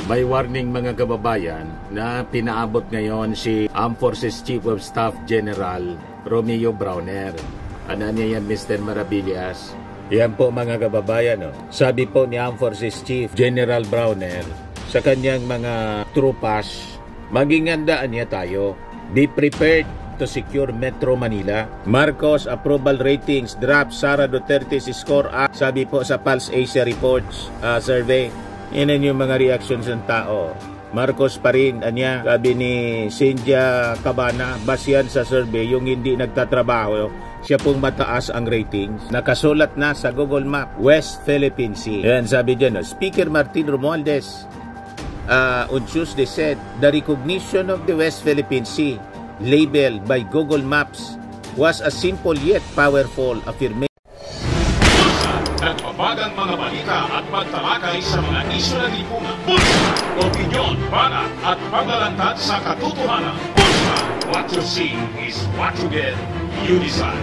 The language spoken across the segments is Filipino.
May warning mga kababayan na pinaabot ngayon si Armed Forces Chief of Staff General Romeo Browner. Ano niya yan, Mr. Maravillas? Yan po mga kababayan. Sabi po ni Armed Forces Chief General Browner sa kanyang mga trupas, maging handaan niya tayo. Be prepared to secure Metro Manila. Marcos approval ratings drop, Sara Duterte's score up. Sabi po sa Pulse Asia Reports survey. Yan yung mga reactions ng tao. Marcos pa rin, anya, sabi ni Cynthia Cabana, basihan sa survey, yung hindi nagtatrabaho, siya pong mataas ang ratings. Nakasulat na sa Google Map, West Philippine Sea. Yan, sabi dyan, Speaker Martin Romualdez on Tuesday said, the recognition of the West Philippine Sea labeled by Google Maps was a simple yet powerful affirmation. Nagbabagang mga balita at pagtalakay sa mga isyu ng lipunan. Bulsa! Opinyon, banat at paglalantad sa katotohanan. Bulsa! What you see is what you get. You decide.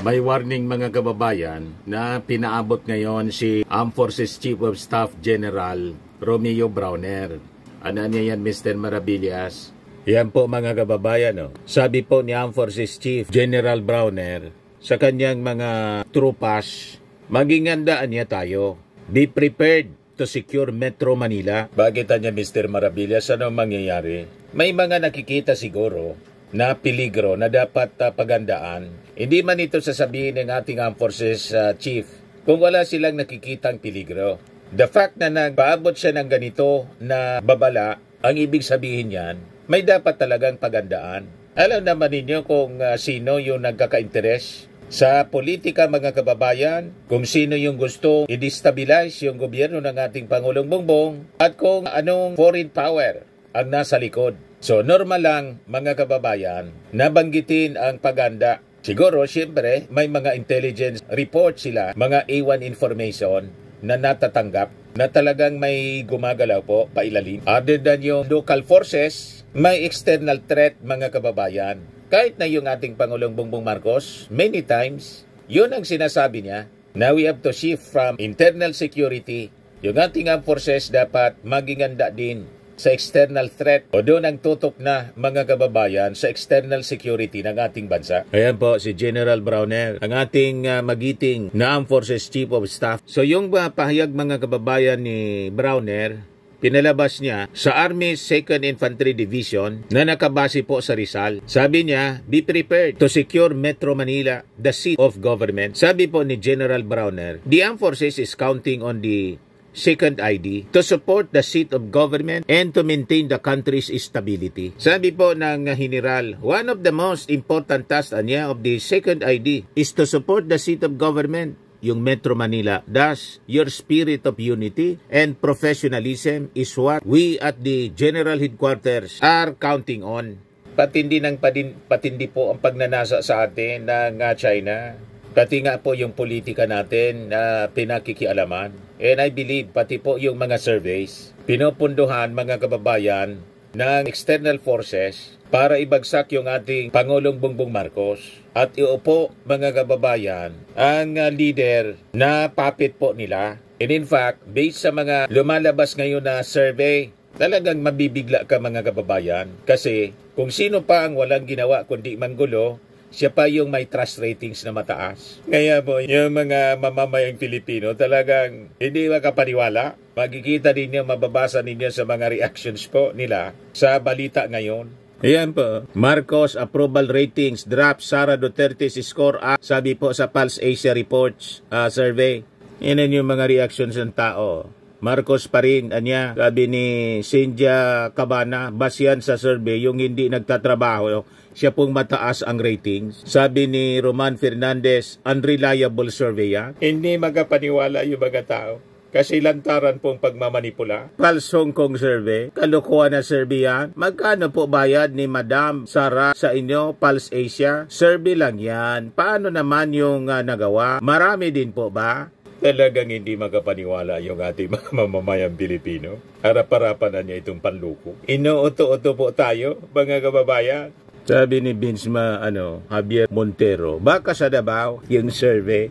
May warning mga kababayan na pinaabot ngayon si Armed Forces Chief of Staff General Romeo Browner. Ano niya yan, Mr. Maravillas? Yan po mga kababayan. Sabi po ni Armed Forces Chief General Browner sa kanyang mga trupas, maging handaan niya tayo. Be prepared to secure Metro Manila. Bakit niya, Mr. Maravillas? Ano mangyayari? May mga nakikita siguro na peligro na dapat pagandaan. Hindi man ito sasabihin ng ating Armed Forces Chief kung wala silang nakikitang peligro. The fact na nagpaabot siya ng ganito na babala, ang ibig sabihin yan, may dapat talagang pagandaan. Alam naman ninyo kung sino yung nagkaka-interes sa politika mga kababayan, kung sino yung gusto i-destabilize yung gobyerno ng ating Pangulong Bongbong at kung anong foreign power ang nasa likod. So normal lang mga kababayan nabanggitin ang paganda. Siguro siyempre may mga intelligence report sila, mga A1 information na natatanggap na talagang may gumagalaw po pailalim. Other than yung local forces, may external threat mga kababayan. Kahit na yung ating Pangulong Bongbong Marcos, many times, yun ang sinasabi niya. Now we have to shift from internal security. Yung ating armed forces dapat maging handa din sa external threat o doon ang tutok na mga kababayan sa external security ng ating bansa. Ayan po si General Browner, ang ating magiting na Armed Forces Chief of Staff. So yung pahayag mga kababayan ni Browner, pinalabas niya sa Army 2nd Infantry Division na nakabase po sa Rizal. Sabi niya, be prepared to secure Metro Manila, the seat of government. Sabi po ni General Browner, the Armed Forces is counting on the second ID to support the seat of government and to maintain the country's stability. Sabi po ng General, one of the most important tasks niya of the second ID is to support the seat of government, yung Metro Manila. Thus, your spirit of unity and professionalism is what we at the General Headquarters are counting on. Patindi po ang pagnanasa sa atin ng China. Pati nga po yung politika natin na pinakikialaman. And I believe pati po yung mga surveys, pinupunduhan mga kababayan ng external forces para ibagsak yung ating Pangulong Bongbong Marcos at iupo mga kababayan ang leader na puppet po nila. And in fact, based sa mga lumalabas ngayon na survey, talagang mabibigla ka mga kababayan kasi kung sino pa ang walang ginawa kundi manggulo, siya pa yung may trust ratings na mataas. Kaya po, yung mga mamamayang Pilipino talagang hindi makapaniwala. Makikita ninyo, mababasa ninyo sa mga reactions po nila sa balita ngayon. Ayan po, Marcos approval ratings drop, Sara Duterte's score up. Sabi po sa Pulse Asia Reports survey. Yan yung mga reactions ng tao. Marcos pa rin, anya, sabi ni Cynthia Cabana, basihan sa survey, yung hindi nagtatrabaho, siya pong mataas ang ratings. Sabi ni Roman Fernandez, unreliable survey yan. Hindi magapaniwala yung mga tao. Kasi lantaran pong pagmamanipula. Pulse Hong Kong survey, kalukuhan na survey yan. Magkano po bayad ni Madam Sara sa inyo, Pulse Asia? Survey lang yan. Paano naman yung nagawa? Marami din po ba? Talagang hindi magapaniwala yung ating mga mamamayang Pilipino. Harap-harapan na niya itong panluko. Inuuto-uto po tayo, mga kababayan. Sabi ni Vince Javier Montero, baka sa Davao yung survey,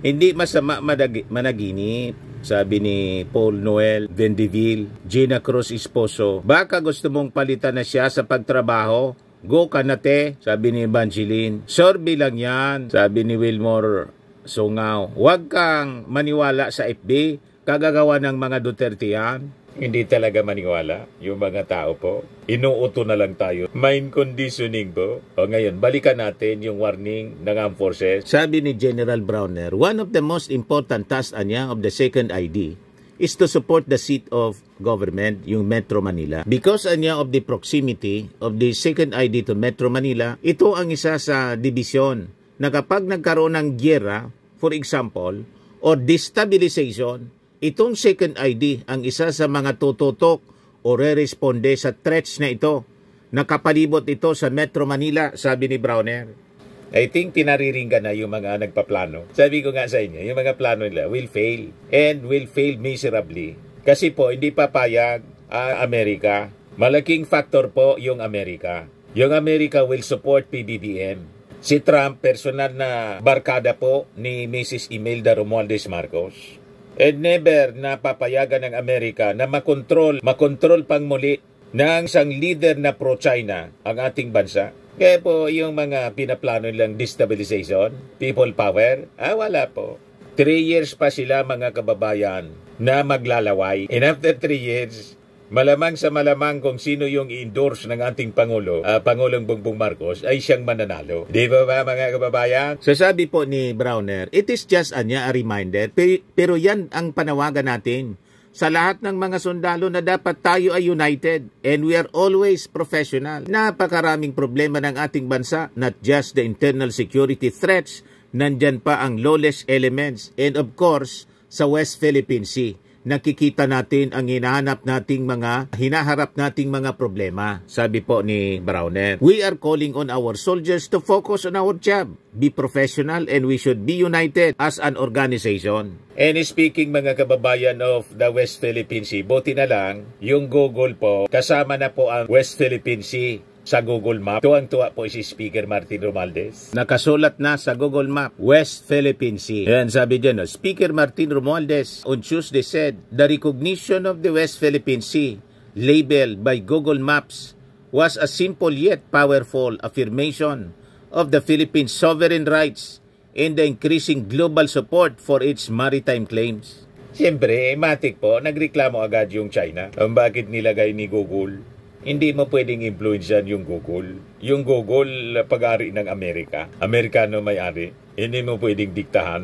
hindi masama managinip. sabi ni Paul Noel Vendeville, Gina Cruz Esposo. Baka gusto mong palitan na siya sa pagtrabaho? Go ka na te, sabi ni Evangeline. Sorby lang yan, sabi ni Wilmore Sungaw. Huwag kang maniwala sa FB, kagagawa ng mga Duterte yan. Hindi talaga maniwala yung mga tao po. Inuuto na lang tayo. Mind conditioning po. O ngayon, balikan natin yung warning ng Armed Forces. Sabi ni General Browner, one of the most important tasks niya of the second ID is to support the seat of government, yung Metro Manila. Because niya of the proximity of the second ID to Metro Manila, ito ang isa sa dibisyon na kapag nagkaroon ng gyera, for example, or destabilization, itong second ID ang isa sa mga tututok o re-responde sa threats na ito. Nakapalibot ito sa Metro Manila, sabi ni Browner. I think pinariringgan na yung mga nagpaplano. Sabi ko nga sa inyo, yung mga plano nila will fail and will fail miserably. Kasi po, hindi papayag ang Amerika. Malaking factor po yung Amerika. Yung Amerika will support PBBM. Si Trump, personal na barkada po ni Mrs. Imelda Romualdez Marcos. And never na papayagan ng Amerika na makontrol pang muli ng isang leader na pro-China ang ating bansa. Kaya po yung mga pinaplano nilang destabilization, people power, wala po. 3 years pa sila mga kababayan na maglalaway. And after 3 years, malamang sa malamang kung sino yung i-endorse ng ating Pangulo, Pangulong Bongbong Marcos, ay siyang mananalo. Di ba mga kababayan? So sabi po ni Browner, it is just a reminder, pero yan ang panawagan natin sa lahat ng mga sundalo na dapat tayo ay united and we are always professional. Napakaraming problema ng ating bansa, not just the internal security threats, nandyan pa ang lawless elements and of course sa West Philippine Sea. Nakikita natin ang hinaharap nating mga problema, sabi po ni Browner. We are calling on our soldiers to focus on our job, be professional, and we should be united as an organization. And speaking mga kababayan of the West Philippine Sea, buti na lang yung Google po, kasama na po ang West Philippine Sea sa Google Map. Tuwang-tuwa po si Speaker Martin Romualdez. Nakasulat na sa Google Map, West Philippine Sea. Yan sabi dyan, Speaker Martin Romualdez on Tuesday said, the recognition of the West Philippine Sea, labeled by Google Maps, was a simple yet powerful affirmation of the Philippines' sovereign rights and the increasing global support for its maritime claims. Siyempre, matik po, nagreklamo agad yung China kung bakit nilagay ni Google. Hindi mo pwedeng influensyan yung Google. Yung Google, pag-ari ng Amerika. Amerikano may-ari. Hindi mo pwedeng diktahan.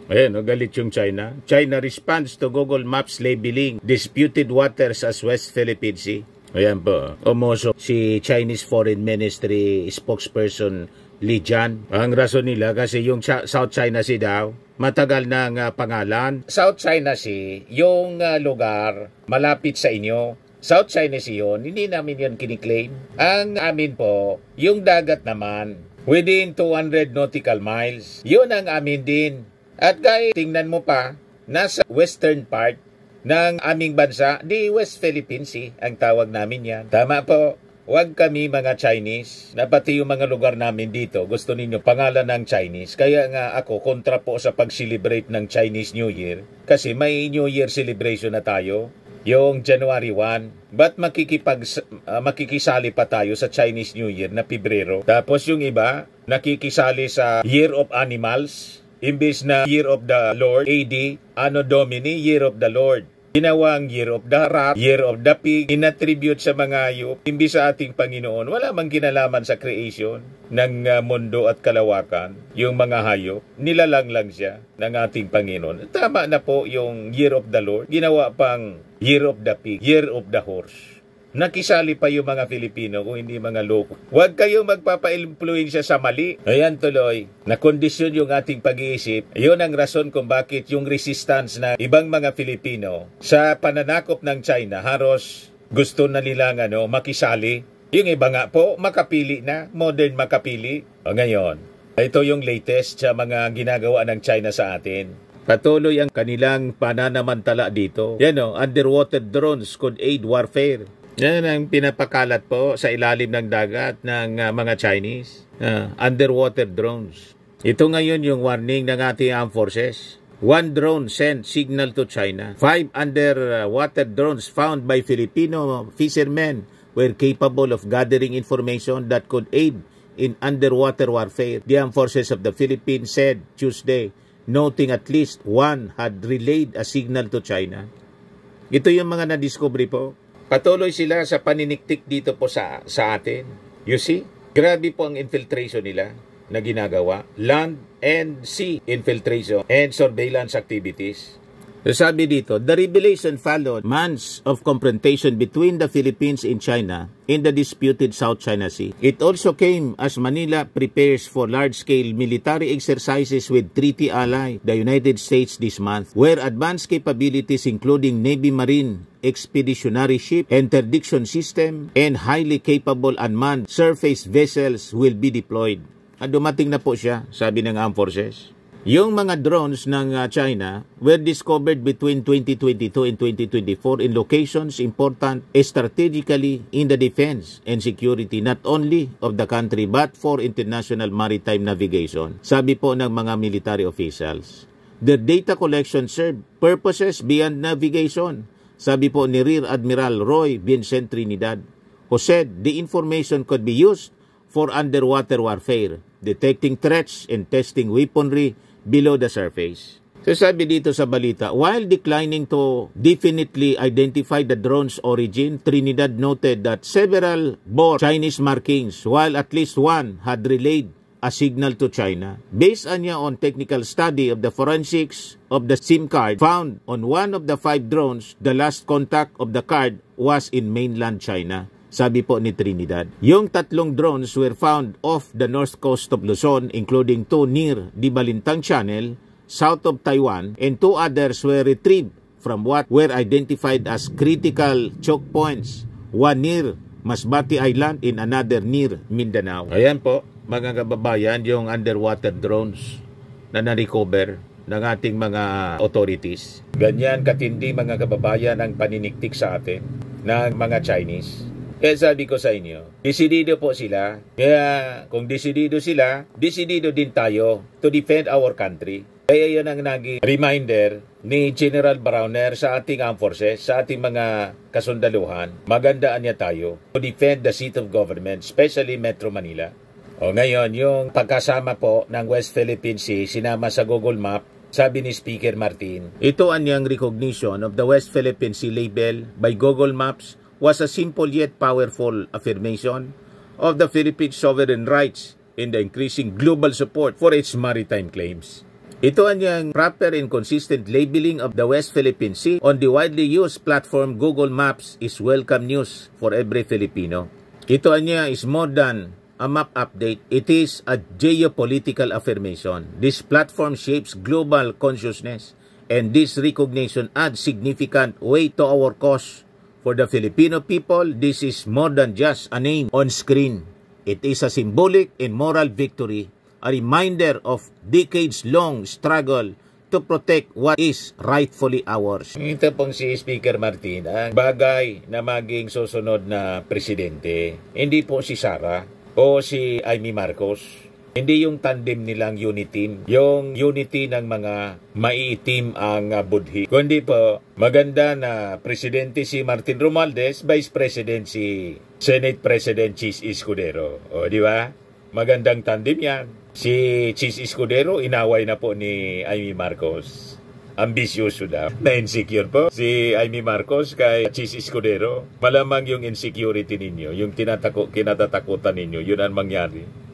Ayan, galit yung China. China responds to Google Maps labeling disputed waters as West Philippine Sea. Ayan po. Umoso si Chinese Foreign Ministry spokesperson Li Jian. Ang rason nila kasi yung South China Sea daw, matagal ng pangalan. South China Sea, yung lugar malapit sa inyo. South China Sea yun, hindi namin yun kiniklaim. Ang amin po, yung dagat naman, within 200 nautical miles, yun ang amin din. At kahit tingnan mo pa, nasa western part ng aming bansa, di West Philippine Sea, ang tawag namin yan. Tama po, huwag kami mga Chinese, na pati yung mga lugar namin dito, gusto ninyo pangalan ng Chinese. Kaya nga ako, kontra po sa pag-celebrate ng Chinese New Year, kasi may New Year celebration na tayo. Yung January 1, ba't makikisali pa tayo sa Chinese New Year na Pebrero? Tapos yung iba, nakikisali sa Year of Animals, imbis na Year of the Lord, AD, Anno Domini, Year of the Lord. Ginawang Year of the Rat, Year of the Pig, inatribute sa mga hayop, imbis sa ating Panginoon. Wala mang kinalaman sa creation ng mundo at kalawakan. Yung mga hayop, nilalang lang siya ng ating Panginoon. Tama na po yung Year of the Lord. Ginawa pang Year of the Pig, Year of the Horse. Nakisali pa yung mga Filipino kung hindi mga loko. Huwag kayong magpapa-influensya sa mali. Ayan tuloy, nakondisyon yung ating pag-iisip. Yun ang rason kung bakit yung resistance na ibang mga Filipino sa pananakop ng China, halos gusto na nilang makisali. Yung iba nga po, makapili na, modern makapili. O ngayon, ito yung latest sa mga ginagawa ng China sa atin. Patuloy ang kanilang pananamantala dito. Yan underwater drones could aid warfare. Yan ang pinapakalat po sa ilalim ng dagat ng mga Chinese. Underwater drones. Ito ngayon yung warning ng ating armed forces. 1 drone sent signal to China. 5 underwater drones found by Filipino fishermen were capable of gathering information that could aid in underwater warfare. The Armed Forces of the Philippines said Tuesday, noting at least 1 had relayed a signal to China. Ito yung mga na-discovery po. Patuloy sila sa paniniktik dito po sa atin. You see? Grabe po ang infiltration nila na ginagawa. Land and sea infiltration and surveillance activities. Sabi dito, the revelation followed months of confrontation between the Philippines and China in the disputed South China Sea. It also came as Manila prepares for large-scale military exercises with treaty ally, the United States, this month, where advanced capabilities including Navy Marine expeditionary ship, interdiction system, and highly capable unmanned surface vessels will be deployed. At dumating na po siya, sabi ng Armed Forces. Yung mga drones ng China were discovered between 2022 and 2024 in locations important strategically in the defense and security not only of the country but for international maritime navigation. Sabi po ng mga military officials. The data collection served purposes beyond navigation. Sabi po ni Rear Admiral Roy Vincent Trinidad, who said the information could be used for underwater warfare, detecting threats and testing weaponry below the surface. So sabi dito sa balita, while declining to definitely identify the drone's origin, Trinidad noted that several bore Chinese markings while at least 1 had relayed a signal to China. Based on technical study of the forensics of the SIM card found on one of the 5 drones, the last contact of the card was in mainland China. Sabi po ni Trinidad. Yung 3 drones were found off the north coast of Luzon, including 2 near the Balintang Channel, south of Taiwan, and 2 others were retrieved from what were identified as critical choke points, 1 near Masbate Island and another near Mindanao. Ayan po, mga kababayan, yung underwater drones na na-recover ng ating mga authorities. Ganyan katindi, mga kababayan, ang paniniktik sa atin ng mga Chinese. Kaya sabi ko sa inyo, desidido po sila. Kaya kung desidido sila, desidido din tayo to defend our country. Kaya yun ang naging reminder ni General Browner sa ating armed forces, sa ating mga kasundaluhan. Magandaan niya tayo to defend the seat of government, especially Metro Manila. O ngayon, yung pagkasama po ng West Philippine Sea, sinama sa Google Map, sabi ni Speaker Martin, ito ang recognition of the West Philippine Sea label by Google Maps was a simple yet powerful affirmation of the Philippines' sovereign rights in the increasing global support for its maritime claims. Ito ang proper and consistent labeling of the West Philippine Sea on the widely used platform Google Maps is welcome news for every Filipino. Ito is more than a map update. It is a geopolitical affirmation. This platform shapes global consciousness, and this recognition adds significant weight to our cause. For the Filipino people, this is more than just a name on screen. It is a symbolic and moral victory, a reminder of decades-long struggle to protect what is rightfully ours. Ito pong si Speaker Martin, ang bagay na maging susunod na presidente, hindi po si Sara o si Amy Marcos. Hindi yung tandem nilang unity, yung unity ng mga maiitim ang budhi. Kundi po, maganda na presidente si Martin Romualdez, Vice President si Senate President Chis Escudero. O, di ba? Magandang tandem yan. Si Chis Escudero, inaway na po ni Amy Marcos. Ambisyoso daw. Na-insecure po si Amy Marcos kay Chis Escudero. Malamang yung insecurity ninyo, yung kinatatakutan ninyo, yun ang mangyari.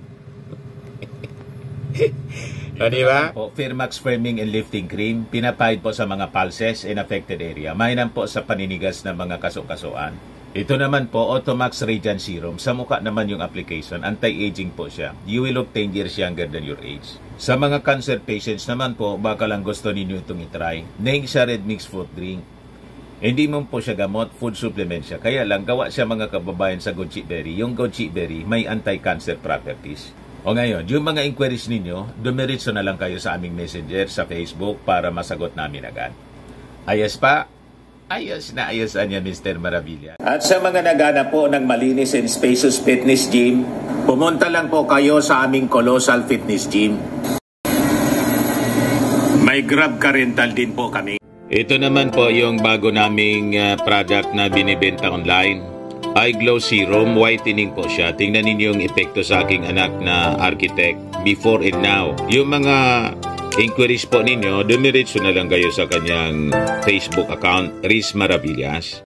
Di ba? Firmax Firming and Lifting Cream, pinapahid po sa mga pulses in affected area. Mainam po sa paninigas ng mga kaso-kasuan. Ito naman po, Automax Radiant Serum. Sa mukha naman yung application, anti-aging po siya. You will look 10 years younger than your age. Sa mga cancer patients naman po, baka lang gusto ninyo itong itry. Naing siya red mixed fruit drink. Hindi mo po siya gamot, food supplement siya. Kaya lang, gawa siya mga kababayan sa goji berry. Yung goji berry, may anti-cancer properties. O ngayon, yung mga inquiries ninyo, dumiritso na lang kayo sa aming messenger sa Facebook para masagot namin agad. Ayos pa? Ayos na ayos niya, Mr. Maravilla. At sa mga nagana po ng malinis and spacious fitness gym, pumunta lang po kayo sa aming Colossal Fitness Gym. May Grab Car Rental din po kami. Ito naman po yung bago naming product na binibenta online. iGlow Serum, whitening po siya. Tingnan ninyo yung epekto sa aking anak na architect before and now. Yung mga inquiries po ninyo, dumiretso na lang kayo sa kanyang Facebook account, Riz Maravillas.